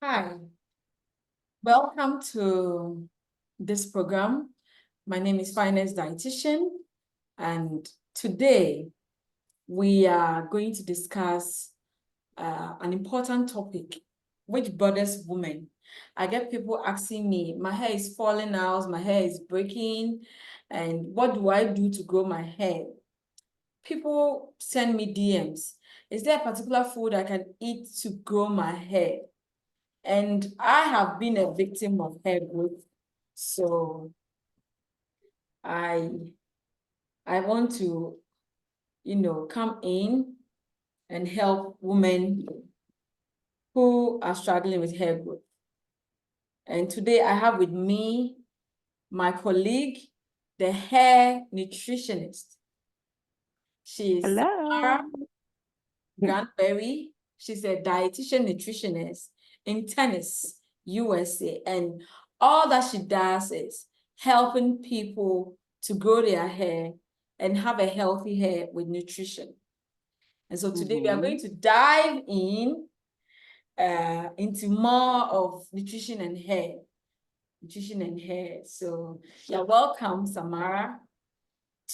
Hi, welcome to this program. My name is Finance Dietitian, and today we are going to discuss an important topic which bothers women. I get people asking me, my hair is falling out, my hair is breaking, and what do I do to grow my hair? People send me DMs. Is there a particular food I can eat to grow my hair? And I have been a victim of hair growth. So I want to, come in and help women who are struggling with hair growth. And today I have with me my colleague, the hair nutritionist. She is Hello. Sarah Granberry. She's a dietitian nutritionist in Tennis, USA. And all that she does is helping people to grow their hair and have a healthy hair with nutrition. And so today we are going to dive in into more of nutrition and hair. Nutrition and hair. So you're welcome, Samara,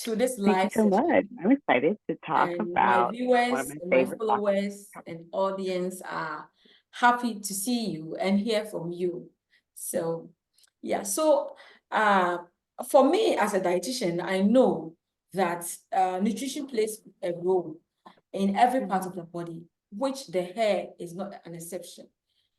to this Thank you live so session. much. I'm excited to talk And my about one of viewers my and my favorite topics. followers and audience are happy to see you and hear from you. So, yeah. So, for me as a dietitian, I know that nutrition plays a role in every part of the body, which the hair is not an exception.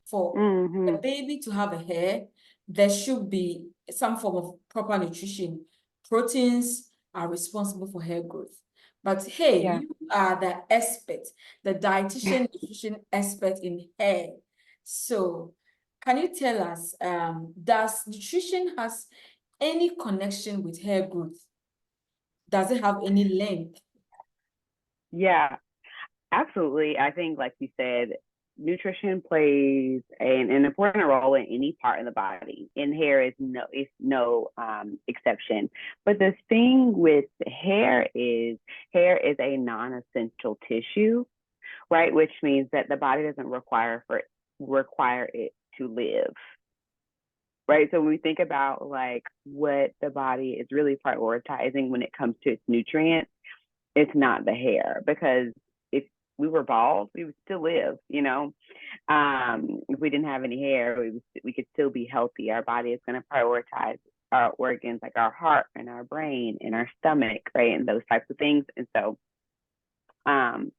For a baby to have a hair, there should be some form of proper nutrition. Proteins are responsible for hair growth. But hey, Yeah. you are the expert, the dietitian nutrition expert in hair. So can you tell us, does nutrition has any connection with hair growth? Does it have any link? Yeah, absolutely. I think, like you said, nutrition plays an important role in any part of the body, and hair is no exception. But the thing with hair is a non-essential tissue, right? Which means that the body doesn't require it to live. Right. So when we think about like what the body is really prioritizing when it comes to its nutrients, it's not the hair, because if we were bald, we would still live. If we didn't have any hair, we could still be healthy. Our body is going to prioritize our organs like our heart and our brain and our stomach, right? And those types of things. And um,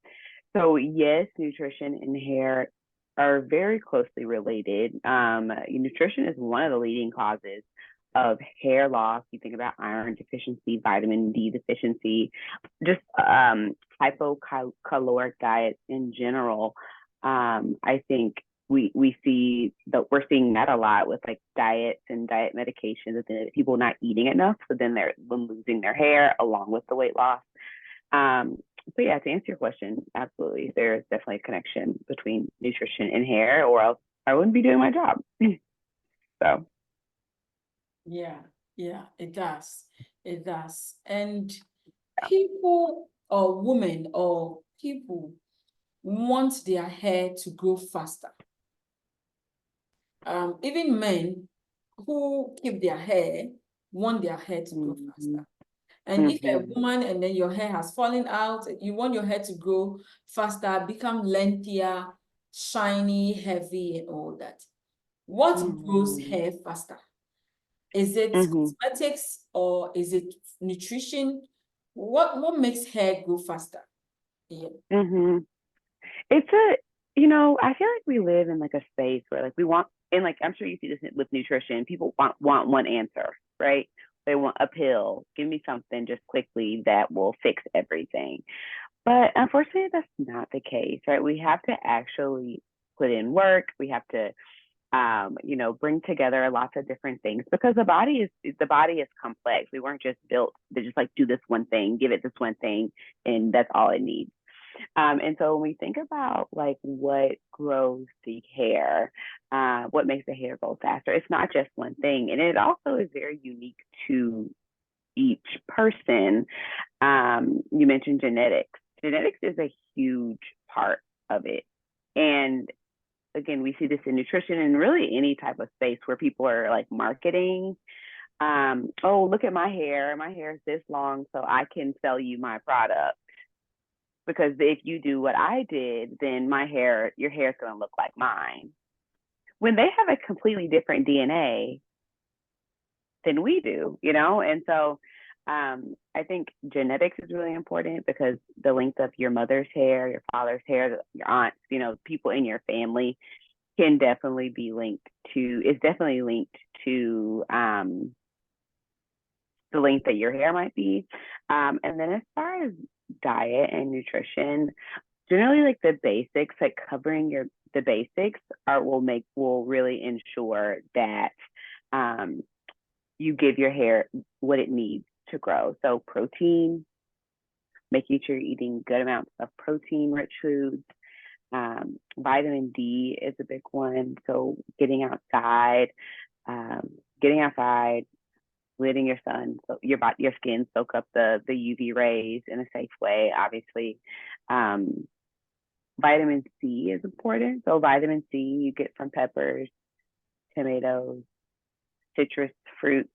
so yes, nutrition and hair are very closely related. Nutrition is one of the leading causes of hair loss. You think about iron deficiency, vitamin D deficiency, just hypocaloric diets in general. I think we see that we're seeing that a lot with like diets and diet medications, and people not eating enough, so then they're losing their hair along with the weight loss. Um, so yeah, to answer your question, absolutely, there is definitely a connection between nutrition and hair, or else I wouldn't be doing my job. So Yeah, yeah, it does. It does. And people or women or people want their hair to grow faster. Even men who keep their hair want their hair to grow faster. And if you're a mm-hmm. woman and then your hair has fallen out, you want your hair to grow faster, become lengthier, shiny, heavy, and all that. What grows Mm-hmm. hair faster? Is it Mm-hmm. cosmetics or is it nutrition? What makes hair grow faster? Yeah. Mm-hmm. I feel like we live in like a space where like we want, and like I'm sure you see this with nutrition, people want one answer, right? They want a pill. Give me something just quickly that will fix everything. But unfortunately, that's not the case, right? We have to actually put in work. We have to, bring together lots of different things, because the body is complex. We weren't just built to just like do this one thing, give it this one thing, and that's all it needs. And so when we think about like what grows the hair, what makes the hair grow faster, it's not just one thing, and it also is very unique to each person. You mentioned genetics. Genetics is a huge part of it. And again, we see this in nutrition and really any type of space where people are like marketing. Oh, look at my hair. My hair is this long, so I can sell you my product. Because if you do what I did, then your hair is going to look like mine. When they have a completely different DNA than we do, you know? And so I think genetics is really important because the length of your mother's hair, your father's hair, your aunts, you know, people in your family can definitely be linked to, is definitely linked to the length that your hair might be. And then as far as diet and nutrition, generally like the basics, like covering the basics will really ensure that you give your hair what it needs to grow. So protein, making sure you're eating good amounts of protein rich foods. Vitamin D is a big one. So getting outside, letting your sun, so your skin soak up the UV rays in a safe way. Obviously, vitamin C is important. So vitamin C you get from peppers, tomatoes, citrus fruits.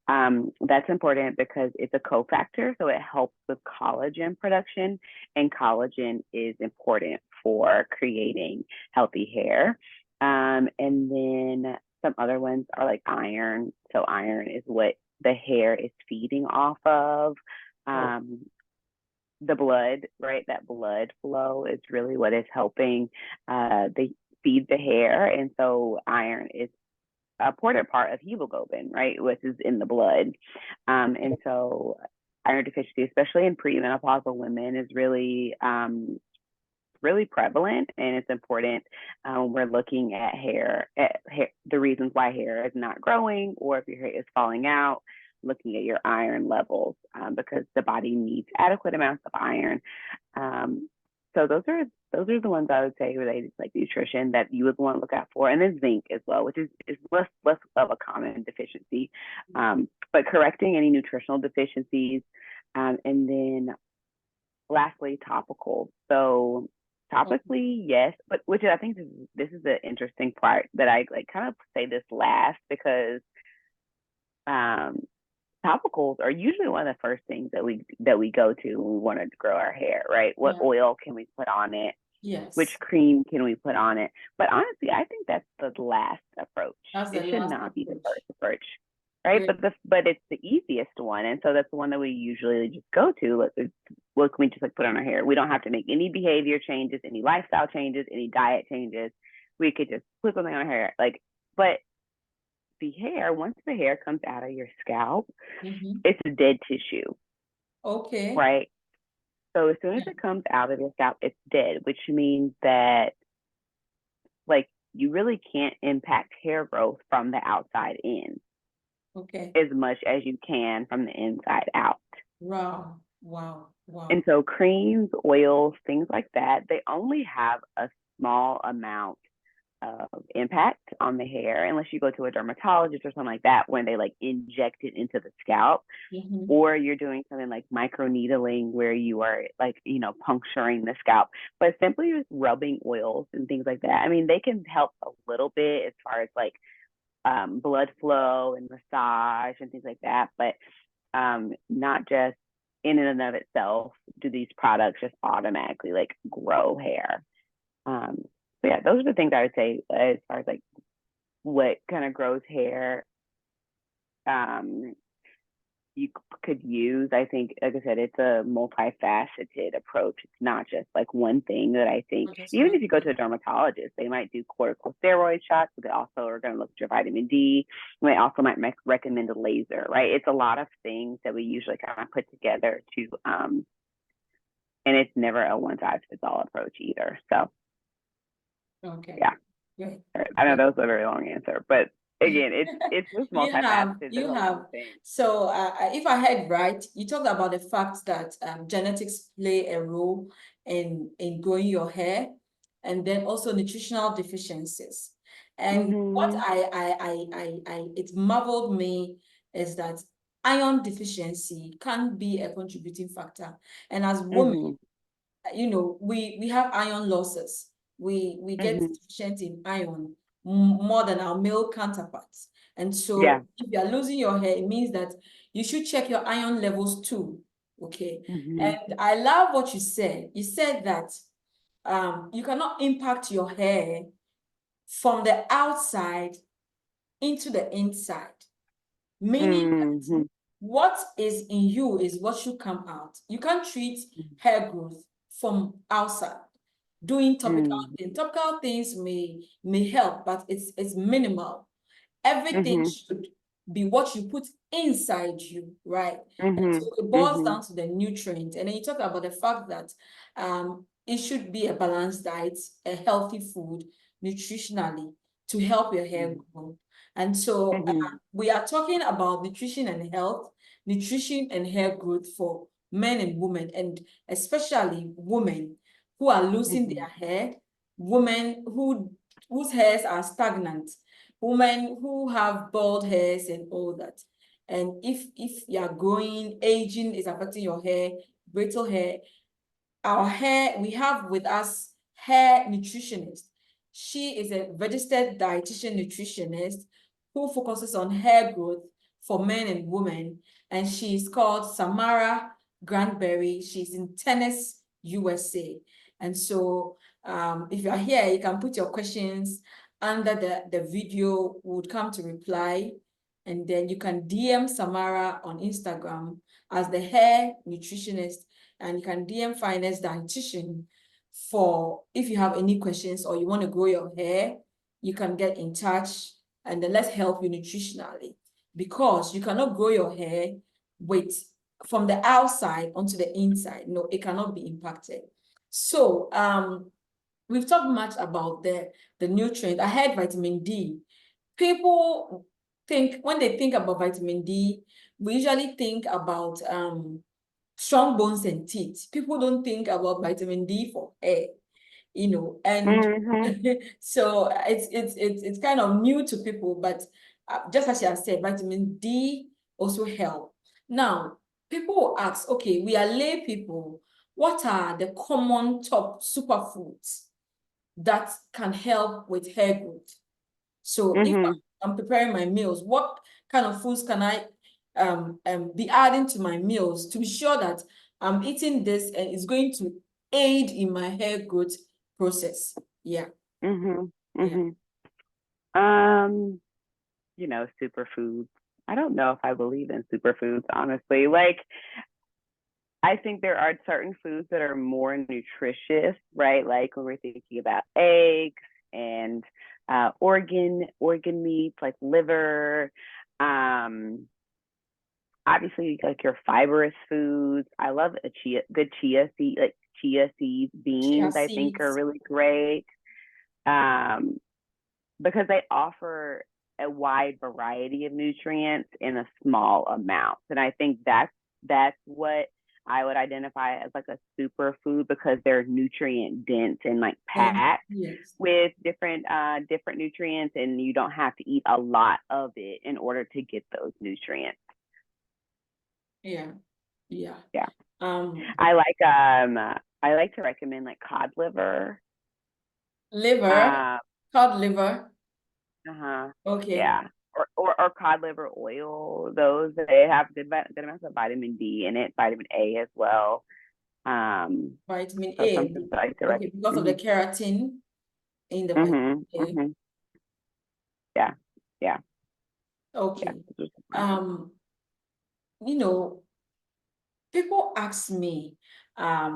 That's important because it's a cofactor, so it helps with collagen production, and collagen is important for creating healthy hair. And then some other ones are like iron. So iron is what the hair is feeding off of. The blood, right? That blood flow is really what is helping they feed the hair. And so iron is a important part of hemoglobin, right, which is in the blood. And so iron deficiency, especially in premenopausal women, is really prevalent, and it's important. We're looking at the reasons why hair is not growing, or if your hair is falling out, looking at your iron levels, because the body needs adequate amounts of iron. So those are the ones I would say related to like nutrition that you would want to look out for, and then zinc as well, which is less of a common deficiency. But correcting any nutritional deficiencies, and then lastly, topical. So topically, yes, but which I think this is the interesting part that I like kind of say this last because topicals are usually one of the first things that we go to when we want to grow our hair, right? What oil can we put on it? Yes. Which cream can we put on it? But honestly, I think that's the last approach. It should not be the first approach, right? Great. But it's the easiest one, and so that's the one that we usually just go to. What can we just like put on our hair? We don't have to make any behavior changes, any lifestyle changes, any diet changes. We could just put something on our hair, but once the hair comes out of your scalp, it's a dead tissue. Okay. Right? So as soon as it comes out of your scalp, it's dead, which means that like you really can't impact hair growth from the outside in. Okay. As much as you can from the inside out. Wow. And so creams, oils, things like that, they only have a small amount of impact on the hair unless you go to a dermatologist or something like that when they like inject it into the scalp, or you're doing something like microneedling where you are like, you know, puncturing the scalp. But simply just rubbing oils and things like that, I mean, they can help a little bit as far as like blood flow and massage and things like that, but not just in and of itself do these products just automatically like grow hair. So yeah, those are the things I would say as far as like what kind of grows hair you could use. I think, like I said, it's a multifaceted approach. It's not just like one thing that I think, even if you go to a dermatologist, they might do corticosteroid shots, but they also are going to look at your vitamin D. They also might recommend a laser, right? It's a lot of things that we usually kind of put together to, and it's never a one size fits all approach either. So, okay. Yeah. Great. I know that was a very long answer, but again, it's just multifaceted. You have. So if I heard right, you talked about the fact that genetics play a role in growing your hair, and then also nutritional deficiencies. And what it marveled me is that iron deficiency can be a contributing factor. And as women, you know, we have iron losses. we get deficient in iron more than our male counterparts. And so if you are losing your hair, it means that you should check your iron levels too. Okay. And I love what you said. You said that you cannot impact your hair from the outside into the inside, meaning that what is in you is what should come out. You can't treat hair growth from outside. Doing topical things. Topical things may help, but it's minimal. Everything should be what you put inside you, right? And so it boils down to the nutrients. And then you talk about the fact that it should be a balanced diet, a healthy food, nutritionally, to help your hair grow. And so we are talking about nutrition and health, nutrition and hair growth for men and women, and especially women who are losing their hair, women whose hairs are stagnant, women who have bald hairs and all that. And if you are growing, aging is affecting your hair, brittle hair, our hair, we have with us hair nutritionist. She is a registered dietitian nutritionist who focuses on hair growth for men and women. And she's called Samara Granberry. She's in Tennessee, USA. And so if you are here, you can put your questions under the video. Would come to reply. And then you can DM Samara on Instagram as the hair nutritionist, and you can DM Finance Dietitian for if you have any questions or you want to grow your hair, you can get in touch and then let's help you nutritionally, because you cannot grow your hair with from the outside onto the inside. No, it cannot be impacted. So we've talked much about the nutrient. I had vitamin D. People think when they think about vitamin D, we usually think about strong bones and teeth. People don't think about vitamin D for hair, and so it's kind of new to people, but just as I said, vitamin D also help. Now, people will ask, okay, we are lay people, what are the common top superfoods that can help with hair growth? So if I'm preparing my meals, what kind of foods can I be adding to my meals to be sure that I'm eating this and it's going to aid in my hair growth process? Yeah. Superfoods. I don't know if I believe in superfoods, honestly. Like, I think there are certain foods that are more nutritious, right? Like when we're thinking about eggs and organ meats like liver. Obviously, like your fibrous foods. I love a good chia seed, like chia seeds, beans. I think are really great because they offer a wide variety of nutrients in a small amount, and I think that's what I would identify as like a superfood, because they're nutrient dense and like packed with different nutrients, and you don't have to eat a lot of it in order to get those nutrients. Yeah. I like to recommend like cod liver. Cod liver. Okay. Yeah. Or cod liver oil. Those, they have good amounts of vitamin D in it, vitamin A as well. Vitamin A. Okay, because of the keratin in the vitamin A. Yeah. Okay. People ask me, I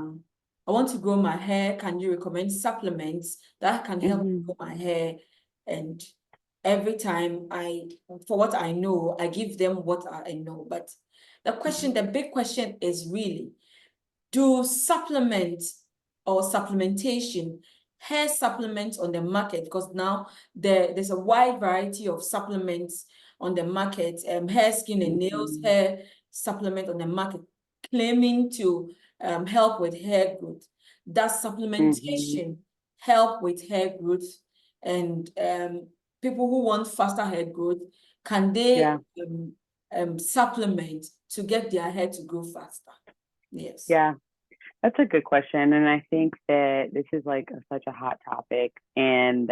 want to grow my hair. Can you recommend supplements that can help me grow my hair? And every time for what I know, I give them what I know. But the big question is really, do supplements or supplementation, hair supplements on the market, because now there's a wide variety of supplements on the market, hair, skin, and nails hair supplement on the market, claiming to help with hair growth. Does supplementation help with hair growth? And people who want faster hair growth, can they supplement to get their hair to grow faster? Yes. Yeah. That's a good question. And I think that this is like such a hot topic. And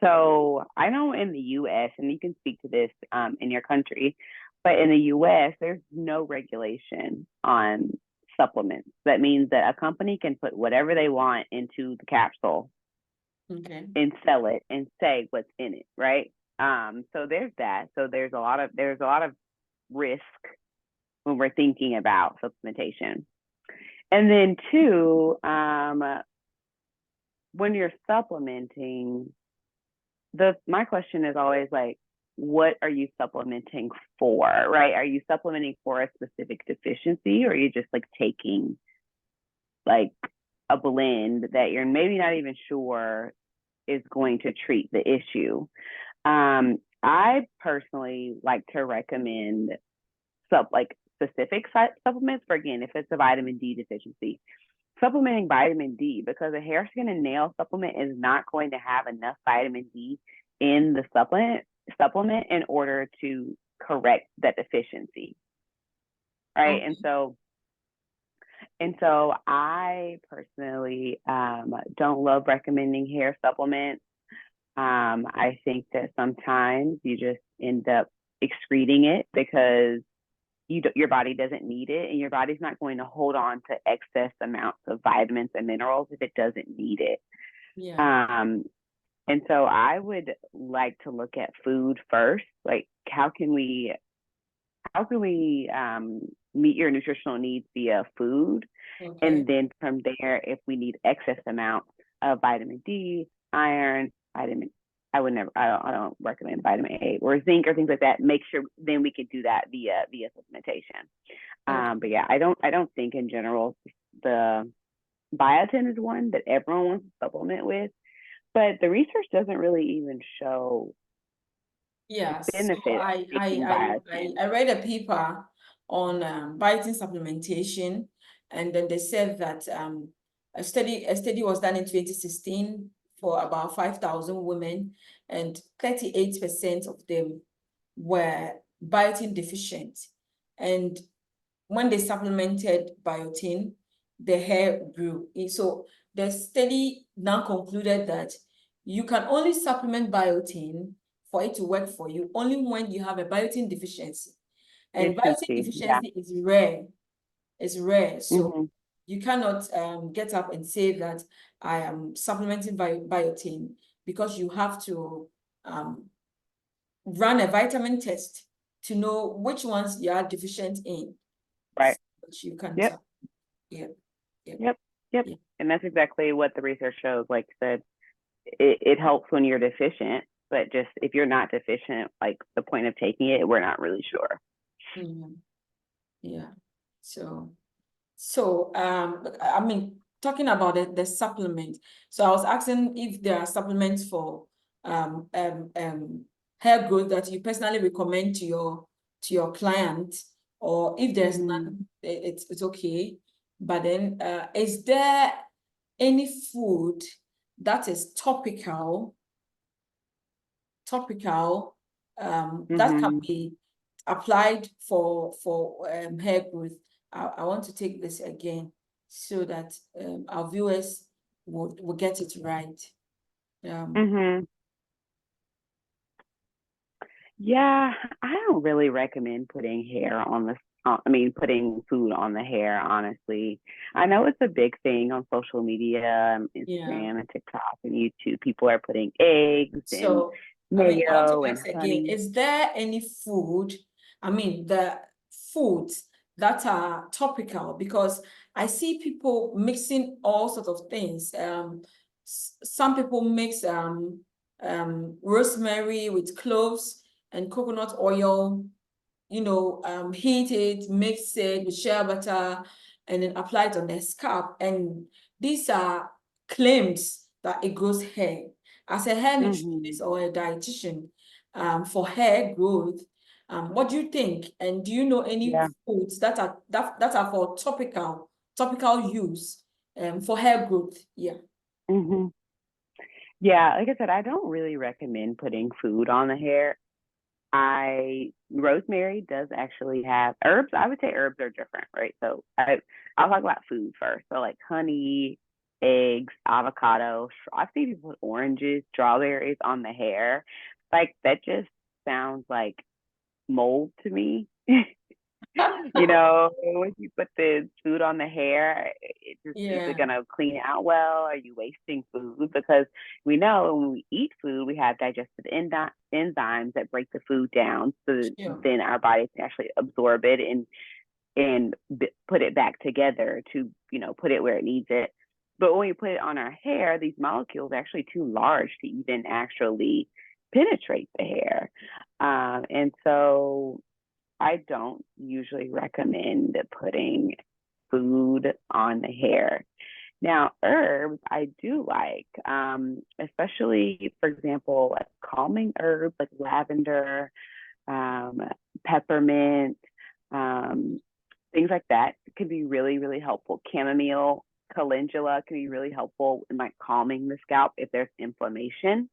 so I know in the US, and you can speak to this in your country, but in the US, there's no regulation on supplements. That means that a company can put whatever they want into the capsule Okay. and sell it and say what's in it, right? So there's that. So there's a lot of risk when we're thinking about supplementation. And then two, when you're supplementing, my question is always like, what are you supplementing for, right? Are you supplementing for a specific deficiency, or are you just like taking like a blend that you're maybe not even sure is going to treat the issue? I personally like to recommend like specific supplements for, again, if it's a vitamin D deficiency, supplementing vitamin D, because a hair, skin, and nail supplement is not going to have enough vitamin D in the supplement in order to correct that deficiency, right? Okay. And so I personally don't love recommending hair supplements. I think that sometimes you just end up excreting it because your body doesn't need it, and your body's not going to hold on to excess amounts of vitamins and minerals if it doesn't need it. Yeah. And so I would like to look at food first, like how can we meet your nutritional needs via food, Okay. and then from there, if we need excess amounts of vitamin D, iron, vitamin, I don't recommend vitamin A or zinc or things like that. Make sure then we can do that via supplementation. Okay. But yeah, I don't think in general the biotin is one that everyone wants to supplement with, but the research doesn't really even show the Yes. So benefit of taking biotin. I read a paper on biotin supplementation, and then they said that a study was done in 2016 for about 5,000 women, and 38% of them were biotin deficient. And when they supplemented biotin, the hair grew. So the study now concluded that you can only supplement biotin for it to work for you only when you have a biotin deficiency. And biotin Deficiency, yeah. deficiency is rare. It's rare. So Mm-hmm. you cannot get up and say that I am supplementing biotin, because you have to run a vitamin test to know which ones you are deficient in. Right. But you can Yep. tell. Yeah. Yeah. Yep. Yep. Yeah. And that's exactly what the research shows. Like I said, it helps when you're deficient, but just if you're not deficient, like the point of taking it, we're not really sure. Mhm. Yeah. So I mean, talking about the supplement. So I was asking if there are supplements for hair growth that you personally recommend to your client, or if there's Mm-hmm. none, it's okay. But then is there any food that is topical that can Mm-hmm. be applied for hair growth? I want to take this again so that our viewers will get it right. Mm-hmm. Yeah, I don't really recommend putting hair on the, I mean, putting food on the hair, honestly. I know it's a big thing on social media, Yeah. Instagram and TikTok and YouTube. People are putting eggs and So, I mean, I want to mayo and ask again, honey. is there any food, I mean, the foods that are topical? Because I see people mixing all sorts of things. Some people mix rosemary with cloves and coconut oil, heat it, mix it with shea butter, and then apply it on their scalp. And these are claims that it grows hair. As a hair Mm-hmm. nutritionist or a dietitian, for hair growth, what do you think? And do you know any Yeah. foods that are for topical use for hair growth? Yeah. Mm-hmm. Yeah, like I said, I don't really recommend putting food on the hair. Rosemary does actually have herbs. I would say herbs are different, right? So I'll talk about food first. So like honey, eggs, avocado. I've seen people put oranges, strawberries on the hair. Like that just sounds like mold to me. When you put the food on the hair, is it Yeah, gonna clean out well? Are you wasting food? Because we know when we eat food, we have digestive enzymes that break the food down, so sure. then our bodies can actually absorb it and put it back together to put it where it needs it. But when we put it on our hair, these molecules are actually too large to even actually penetrate the hair, and so I don't usually recommend putting food on the hair. Now, herbs I do like, especially, for example, like calming herbs like lavender, um, peppermint, um, things like that can be really, really helpful. Chamomile, calendula can be really helpful in like calming the scalp if there's inflammation.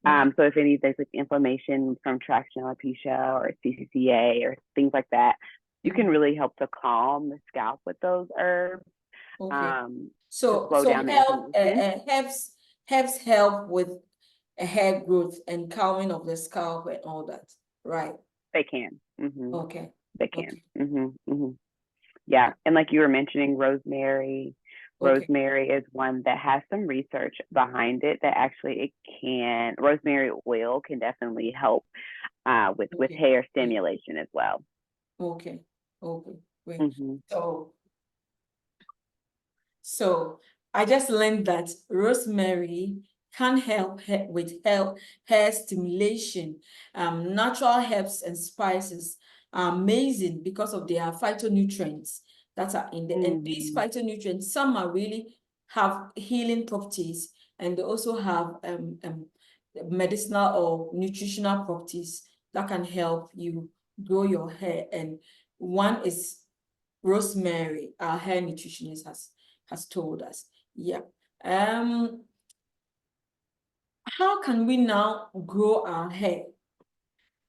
Okay. So if there's like inflammation from traction alopecia or CCCA or things like that, you can Mhm. really help to calm the scalp with those herbs, Okay. um, to So slow down the inflammation. herbs help with a hair growth and calming of the scalp and all that, right? They can. Okay. They can. Okay. Yeah. And like you were mentioning, rosemary. Okay. Rosemary is one that has some research behind it that actually rosemary oil can definitely help with Okay. hair Great. stimulation as well. Okay. Okay. Great. hmm So So I just learned that rosemary can help with hair stimulation. Natural herbs and spices are amazing because of their phytonutrients that are in the, and these hmm phytonutrients, some are really have healing properties, and they also have medicinal or nutritional properties that can help you grow your hair. And one is rosemary, our hair nutritionist has told us. Yeah. How can we now grow our hair?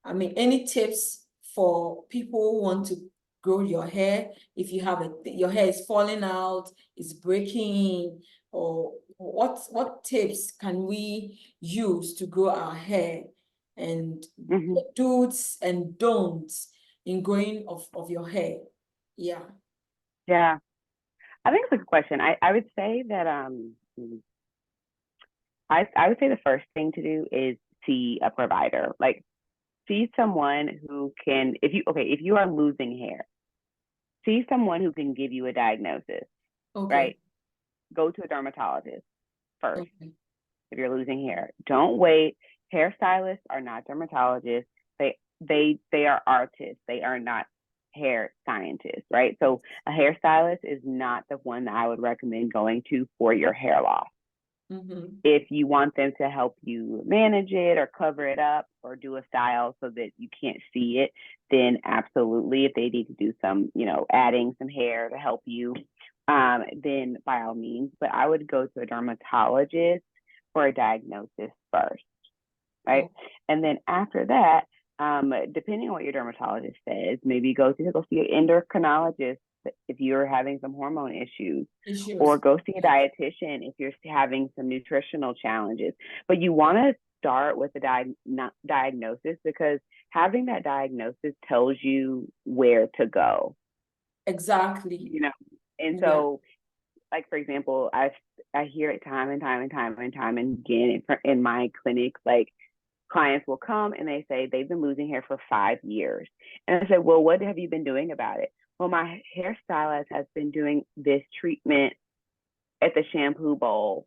I mean, any tips for people who want to grow your hair? If you have your hair is falling out, it's breaking, or what tips can we use to grow our hair, and hmm do's and don'ts in growing of your hair? Yeah. Yeah, I think it's a good question. I would say that I would say the first thing to do is see a provider. Like see someone who can if you are losing hair, see someone who can give you a diagnosis, Okay. right? Go to a dermatologist first Okay. if you're losing hair. Don't wait. Hairstylists are not dermatologists. They are artists. They are not hair scientists, right? So a hairstylist is not the one that I would recommend going to for your hair loss. Mm-hmm. If you want them to help you manage it or cover it up or do a style so that you can't see it, then absolutely. If they need to do some, adding some hair to help you, then by all means. But I would go to a dermatologist for a diagnosis first, right? Oh, And then after that, depending on what your dermatologist says, maybe go see an endocrinologist if you're having some hormone issues, or issues. go see a Yes. dietitian if you're having some nutritional challenges. But you want to start with a diagnosis, because having that diagnosis tells you where to go, Exactly. you know. And Yeah. so, like for example, I hear it time and time and time and time and again in my clinics, like clients will come and they say they've been losing hair for 5 years. And I said, well, what have you been doing about it? Well, my hairstylist has been doing this treatment at the shampoo bowl,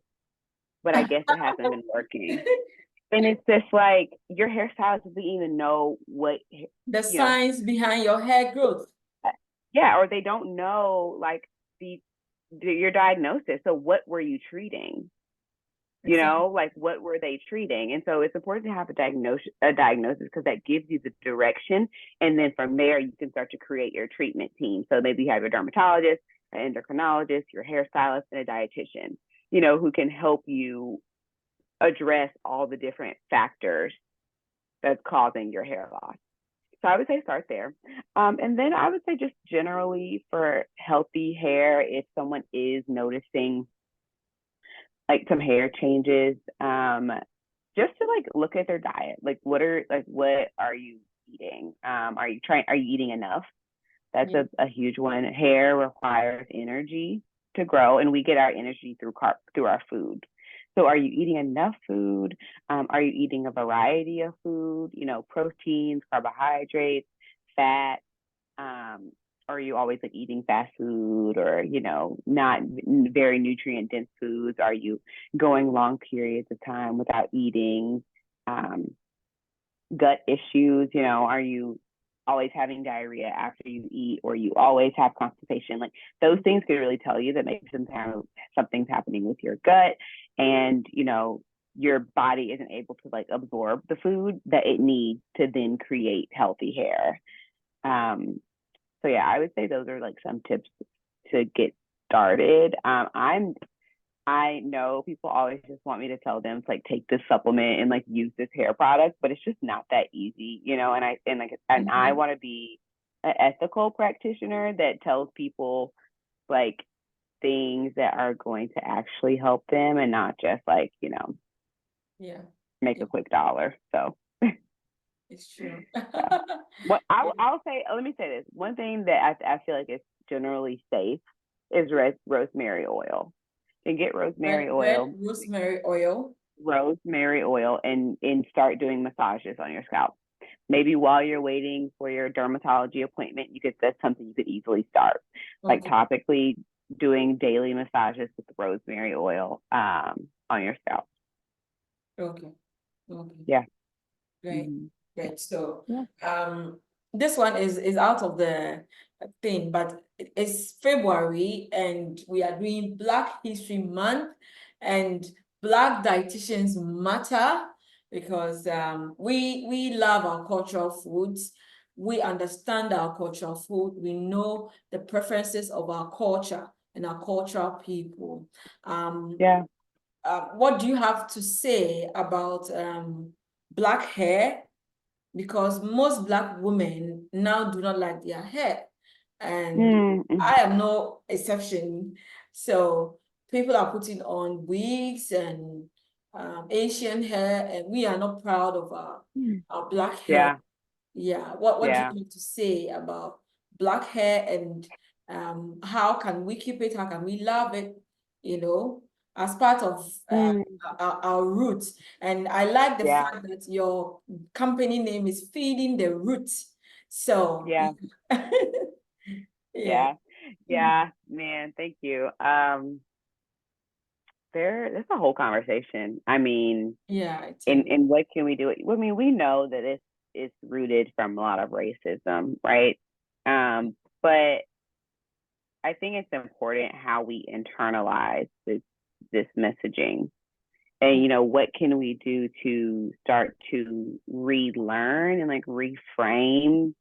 but I guess it hasn't been working. And it's just like your hairstylist doesn't even know what, The you know, science behind your hair growth. yeah, or they don't know like your diagnosis. So what were you treating? Exactly. Like what were they treating? And so it's important to have a diagnosis because that gives you the direction, and then from there you can start to create your treatment team. So maybe you have your dermatologist, an endocrinologist, your hairstylist, and a dietitian, who can help you address all the different factors that's causing your hair loss. So I would say start there. And then I would say just generally for healthy hair, if someone is noticing like some hair changes, just to like look at their diet. Like what are you eating? Are you eating enough? That's Yeah. a huge one. Hair requires energy to grow, and we get our energy through our food. So are you eating enough food? Are you eating a variety of food? You know, proteins, carbohydrates, fat. Are you always like eating fast food or, you know, not very nutrient dense foods? Are you going long periods of time without eating? Gut issues, you know, are you always having diarrhea after you eat, or you always have constipation? Like those things could really tell you that maybe something's happening with your gut, and you know your body isn't able to like absorb the food that it needs to then create healthy hair. So yeah, I would say those are like some tips to get started. I know people always just want me to tell them to like take this supplement and like use this hair product, but it's just not that easy, you know. And I want to be an ethical practitioner that tells people like things that are going to actually help them and not just like, you know, Yeah. make Yeah. a quick dollar. So It's true. what I'll say, let me say this. One thing that I feel like is generally safe is rosemary oil. You can get Red rosemary oil and start doing massages on your scalp. Maybe while you're waiting for your dermatology appointment, that's something you could easily start. Like Okay. topically doing daily massages with rosemary oil on your scalp. Okay. Okay. Yeah. Great. Mhm. Great. So, Yeah. this one is out of the thing, but it's February and we are doing Black History Month, and Black dietitians matter because we love our cultural foods. We understand our cultural food. We know the preferences of our culture and our cultural people. Yeah. What do you have to say about Black hair? Because most Black women now do not like their hair, and Mm-hmm. I am no exception. So people are putting on wigs and Asian hair, and we are not proud of our Black hair. Yeah. Yeah, what do Yeah. you have to say about Black hair, and how can we keep it? How can we love it? You know, as part of Mm. our roots. And I like the Yeah. fact that your company name is Feeding the Roots. So Yeah. yeah, Yeah. Yeah. Man, thank you. There's a whole conversation. I mean, yeah, it is. and what can we do? I mean, we know that it's rooted from a lot of racism, right? But I think it's important how we internalize this messaging. And you know, what can we do to start to relearn and like reframe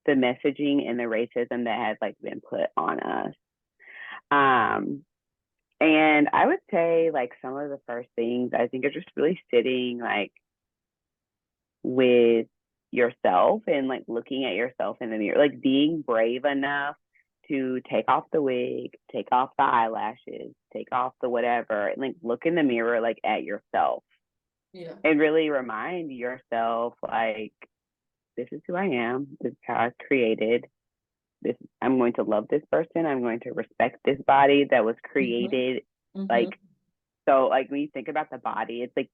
the messaging and the racism that has like been put on us? Um, and I would say like some of the first things I think are just really sitting like with yourself and like looking at yourself in the mirror, like being brave enough to take off the wig, take off the eyelashes, take off the whatever, and like look in the mirror like at yourself Yeah, and really remind yourself like this is who I am, this is how I created this. I'm going to love this person. I'm going to respect this body that was mm-hmm. created. Mm-hmm. Like so like when you think about the body, it's like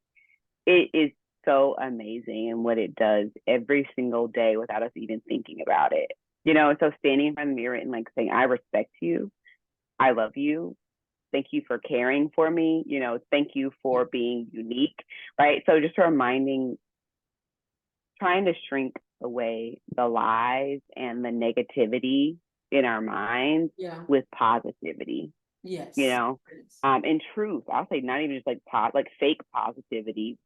it is so amazing and what it does every single day without us even thinking about it. You know, so standing in front of the mirror and like saying, I respect you, I love you, thank you for caring for me, you know, thank you Yeah, for being unique, right? So just reminding, trying to shrink away the lies and the negativity in our minds yeah, with positivity, you yes, know, yes, and truth. I'll say not even just like like fake positivity,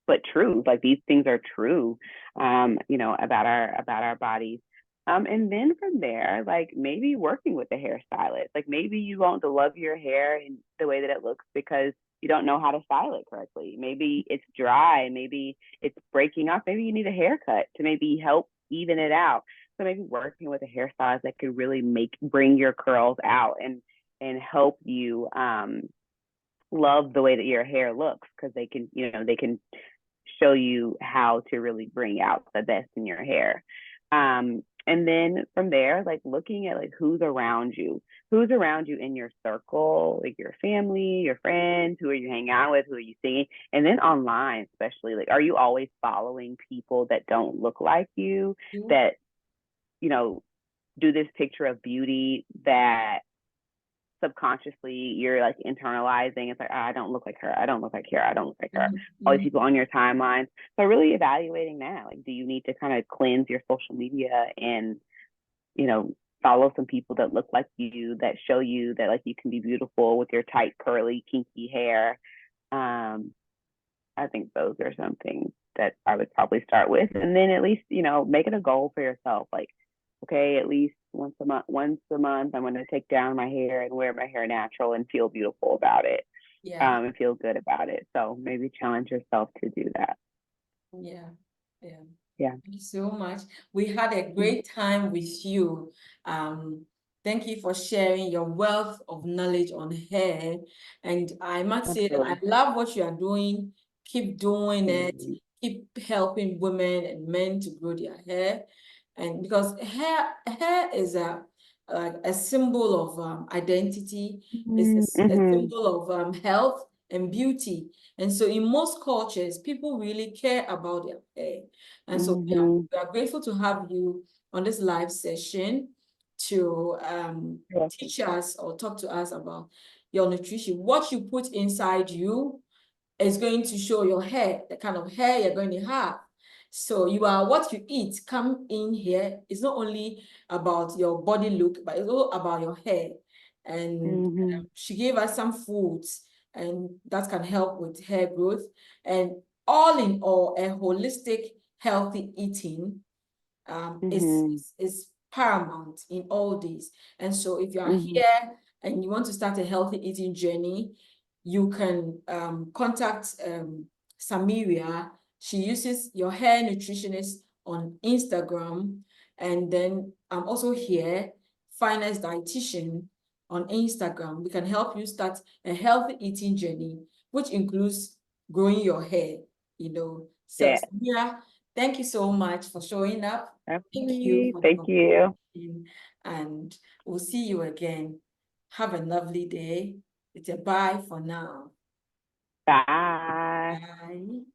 but true. Like these things are true, you know, about our bodies. And then from there, like maybe working with a hairstylist. Like maybe you want to love your hair and the way that it looks because you don't know how to style it correctly. Maybe it's dry, maybe it's breaking off, maybe you need a haircut to maybe help even it out. So maybe working with a hairstylist that could really bring your curls out and help you love the way that your hair looks, because they can, they can show you how to really bring out the best in your hair. And then from there, like looking at like who's around you in your circle, like your family, your friends, who are you hanging out with, who are you seeing, and then online, especially, like, are you always following people that don't look like you, that, do this picture of beauty that subconsciously you're like internalizing? It's like, oh, I don't look like her, I don't look like her, I don't look like her. All these people on your timelines. So really evaluating that, like, do you need to kind of cleanse your social media and follow some people that look like you, that show you that like you can be beautiful with your tight, curly, kinky hair? I think those are some things that I would probably start with, and then at least make it a goal for yourself, like, okay, at least once a month I'm going to take down my hair and wear my hair natural and feel beautiful about it. And feel good about it. So maybe challenge yourself to do that. Yeah. Thank you so much. We had a great time with you. Thank you for sharing your wealth of knowledge on hair. And I must say that I love what you are doing. Keep doing it. Keep helping women and men to grow their hair. And because hair is a symbol of identity. It's a symbol of health and beauty. And so in most cultures, people really care about their hair. And so we are grateful to have you on this live session to teach us or talk to us about your nutrition. What you put inside you is going to show your hair, the kind of hair you're going to have. So what you eat come in here. It's not only about your body look, but it's all about your hair. And she gave us some foods, and that can help with hair growth. And all in all, a holistic, healthy eating is paramount in all these. And so if you are here and you want to start a healthy eating journey, you can contact Samiria. She uses Your Hair Nutritionist on Instagram. And then I'm also here, Finest Dietitian on Instagram. We can help you start a healthy eating journey, which includes growing your hair, So Samiria, thank you so much for showing up. Thank you for the conversation, and we'll see you again. Have a lovely day. It's a bye for now. Bye. Bye.